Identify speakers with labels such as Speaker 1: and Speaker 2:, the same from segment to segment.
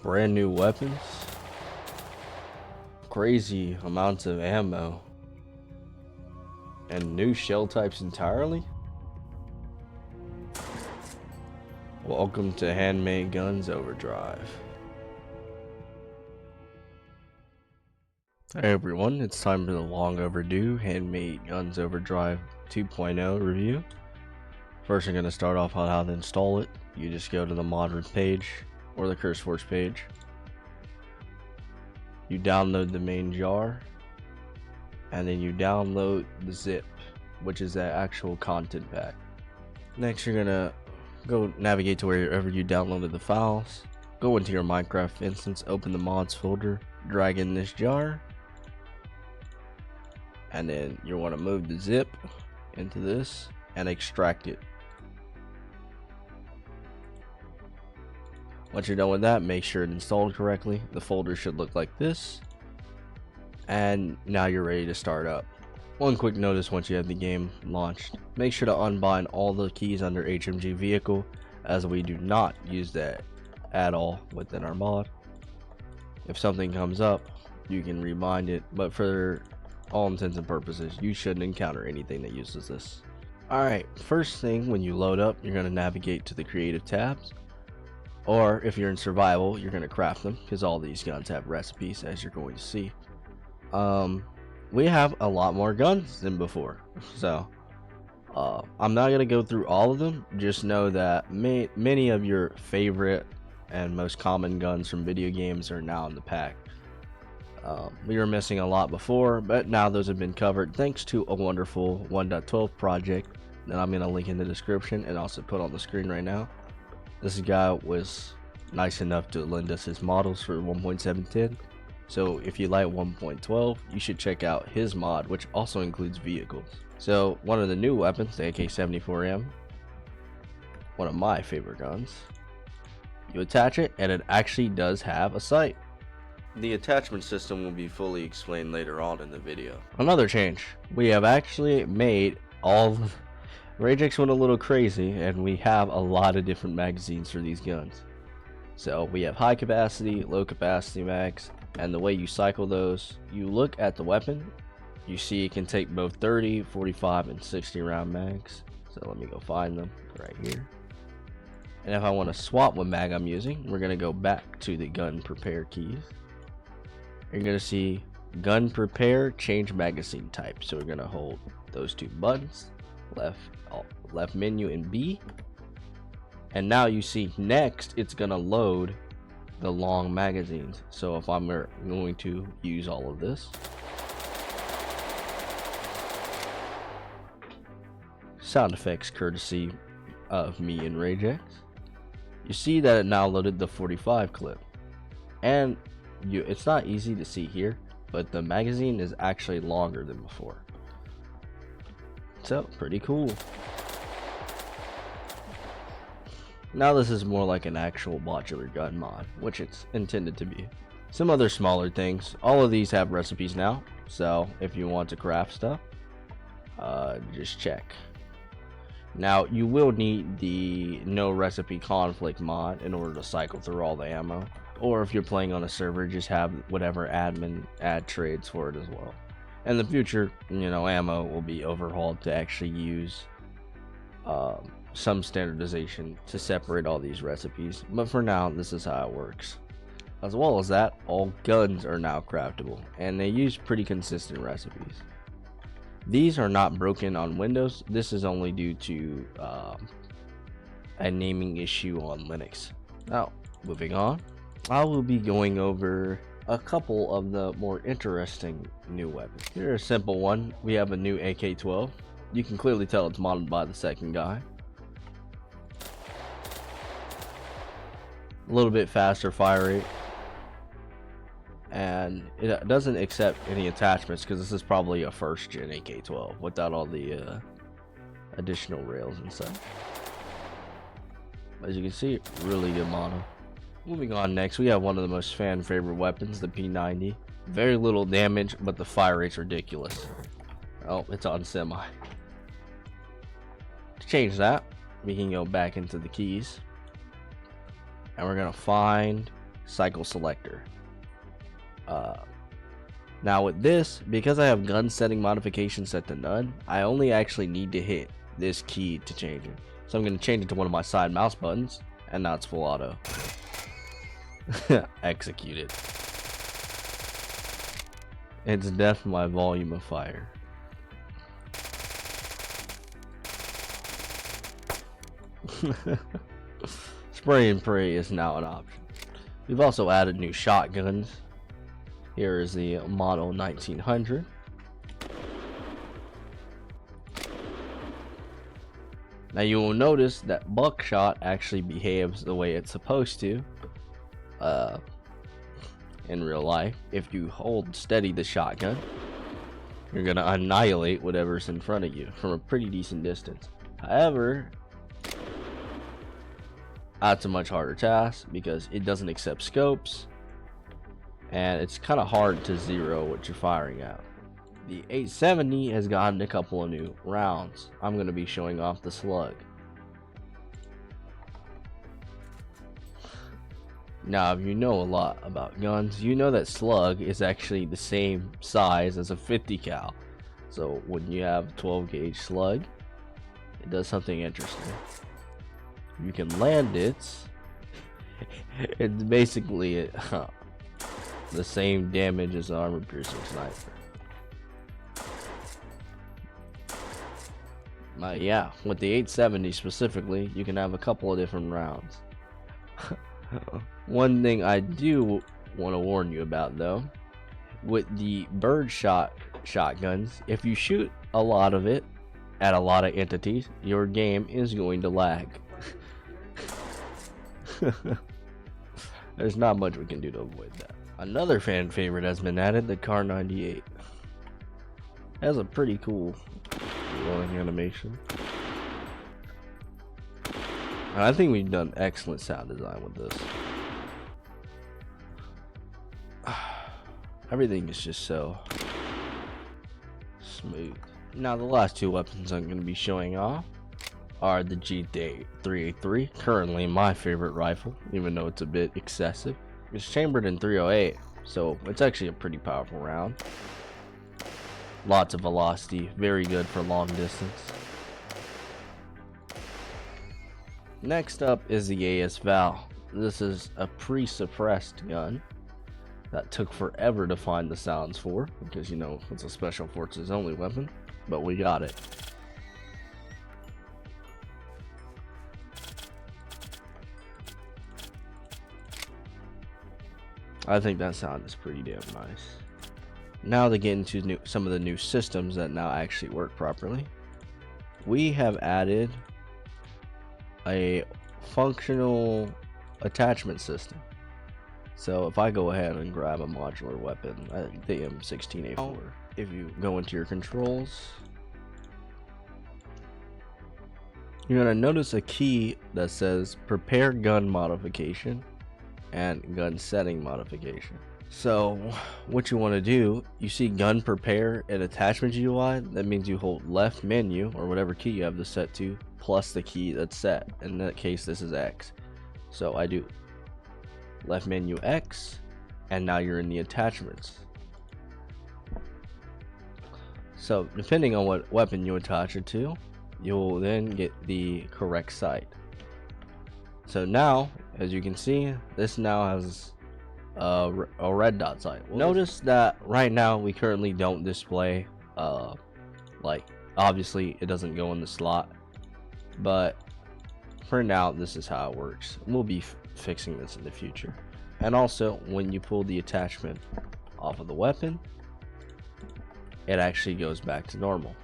Speaker 1: Brand new weapons, crazy amounts of ammo, and new shell types entirely. Welcome to Handmade-Guns Overdrive. Hey everyone, it's time for the long overdue Handmade-Guns Overdrive 2.0 review. First, I'm going to start off on how to install it. You just go to the modders page or the CurseForge page. You download the main jar, and then you download the zip, which is that actual content pack. Next, you're going to go navigate to wherever you downloaded the files. Go into your Minecraft instance, open the mods folder, drag in this jar, and then you want to move the zip into this and extract it. Once you're done with that, make sure it's installed correctly. The folder should look like this, and now you're ready to start up. One quick notice: once you have the game launched, make sure to unbind all the keys under HMG vehicle, as we do not use that at all within our mod. If something comes up, you can rebind it, but for all intents and purposes, you shouldn't encounter anything that uses this. Alright, first thing, when you load up, you're going to navigate to the creative tabs, or if you're in survival, you're going to craft them, because all these guns have recipes, as you're going to see. We have a lot more guns than before, so I'm not going to go through all of them. Just know that many of your favorite and most common guns from video games are now in the pack. We were missing a lot before, but now those have been covered thanks to a wonderful 1.12 project that I'm going to link in the description and also put on the screen right now. This guy was nice enough to lend us his models for 1.710, so if you like 1.12, you should check out his mod, which also includes vehicles. So one of the new weapons, the AK-74M, one of my favorite guns, you attach it and it actually does have a sight. The attachment system will be fully explained later on in the video. Another change, we have actually made all Ragex went a little crazy, and we have a lot of different magazines for these guns. So we have high capacity, low capacity mags, and the way you cycle those, you look at the weapon, you see it can take both 30, 45, and 60 round mags. So let me go find them right here. And if I want to swap what mag I'm using, we're going to go back to the gun prepare keys. You're going to see gun prepare, change magazine type. So we're going to hold those two buttons, left menu and B, and now you see next it's gonna load the long magazines. So if I'm going to use all of this, sound effects courtesy of me and Ragex, you see that it now loaded the 45 clip, and it's not easy to see here, but the magazine is actually longer than before. So pretty cool. Now this is more like an actual modular gun mod, which it's intended to be. Some other smaller things, all of these have recipes now, so if you want to craft stuff, just check. Now you will need the no recipe conflict mod in order to cycle through all the ammo, or if you're playing on a server, just have whatever admin add trades for it as well. In the future, you know, ammo will be overhauled to actually use some standardization to separate all these recipes, but for now this is how it works. As well as that, all guns are now craftable, and they use pretty consistent recipes. These are not broken on Windows. This is only due to a naming issue on Linux. Now, moving on, I will be going over a couple of the more interesting new weapons. Here's a simple one. We have a new AK-12. You can clearly tell it's modded by the second guy. A little bit faster fire rate, and it doesn't accept any attachments because this is probably a first gen AK-12 without all the additional rails and such. As you can see, really good mono. Moving on, next we have one of the most fan favorite weapons, the P90. Very little damage, but the fire rate's ridiculous. Oh, it's on semi. To change that, we can go back into the keys, and we're gonna find cycle selector. Now with this, because I have gun setting modification set to none, I only actually need to hit this key to change it. So I'm going to change it to one of my side mouse buttons, and now it's full auto. Execute it. It's deaf my volume of fire. Spray and pray is now an option. We've also added new shotguns. Here is the model 1900. Now you will notice that buckshot actually behaves the way it's supposed to in real life. If you hold steady the shotgun, you're gonna annihilate whatever's in front of you from a pretty decent distance. However, that's a much harder task because it doesn't accept scopes, and it's kind of hard to zero what you're firing at. The 870 has gotten a couple of new rounds. I'm going to be showing off the slug. Now, if you know a lot about guns, you know that slug is actually the same size as a 50 cal. So when you have a 12 gauge slug, it does something interesting. You can land it. It's basically the same damage as an armor piercing sniper. Yeah, with the 870 specifically, you can have a couple of different rounds. One thing I do want to warn you about though, with the bird shotguns, if you shoot a lot of it at a lot of entities, your game is going to lag. There's not much we can do to avoid that. Another fan favorite has been added, the Car 98. Has a pretty cool rolling animation. And I think we've done excellent sound design with this. Everything is just so smooth. Now the last two weapons I'm going to be showing off are the G383, currently my favorite rifle, even though it's a bit excessive. It's chambered in 308, so it's actually a pretty powerful round. Lots of velocity, very good for long distance. Next up is the AS Val. This is a pre-suppressed gun that took forever to find the sounds for, because you know it's a special forces only weapon, but we got it. I think that sound is pretty damn nice. Now to get into some of the new systems that now actually work properly. We have added a functional attachment system. So if I go ahead and grab a modular weapon, the M16A4, if you go into your controls, you're going to notice a key that says prepare gun modification and gun setting modification. So what you want to do, you see gun prepare and attachment GUI, that means you hold left menu or whatever key you have this set to plus the key that's set. In that case this is X. So I do left menu X, and now you're in the attachments. So depending on what weapon you attach it to, you'll then get the correct sight. So now, as you can see, this now has a red dot sight. Notice that right now we currently don't display like, obviously it doesn't go in the slot, but for now this is how it works. We'll be fixing this in the future. And also when you pull the attachment off of the weapon, it actually goes back to normal.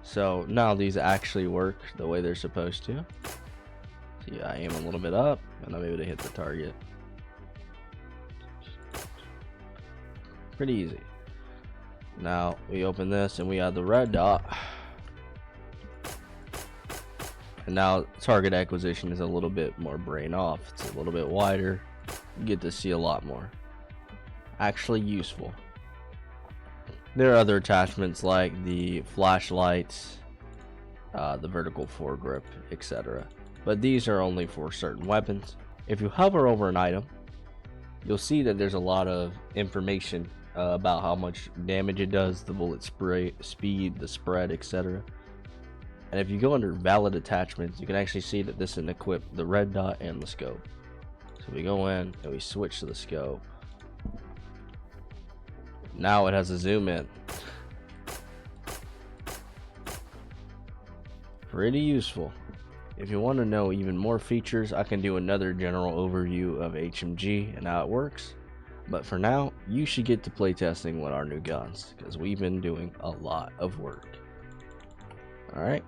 Speaker 1: So now these actually work the way they're supposed to. See, I aim a little bit up and I'm able to hit the target. Pretty easy. Now we open this and we have the red dot, and now target acquisition is a little bit more brain off. It's a little bit wider. You get to see a lot more. Actually useful. There are other attachments like the flashlights, the vertical foregrip, etc. But these are only for certain weapons. If you hover over an item you'll see that there's a lot of information about how much damage it does, the bullet spray speed, the spread, etc. And if you go under valid attachments, you can actually see that this can equip the red dot and the scope. So we go in and we switch to the scope. Now it has a zoom in. Pretty useful. If you want to know even more features, I can do another general overview of HMG and how it works. But for now, you should get to playtesting with our new guns, because we've been doing a lot of work. Alright,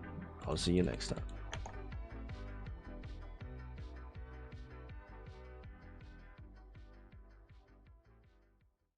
Speaker 1: I'll see you next time.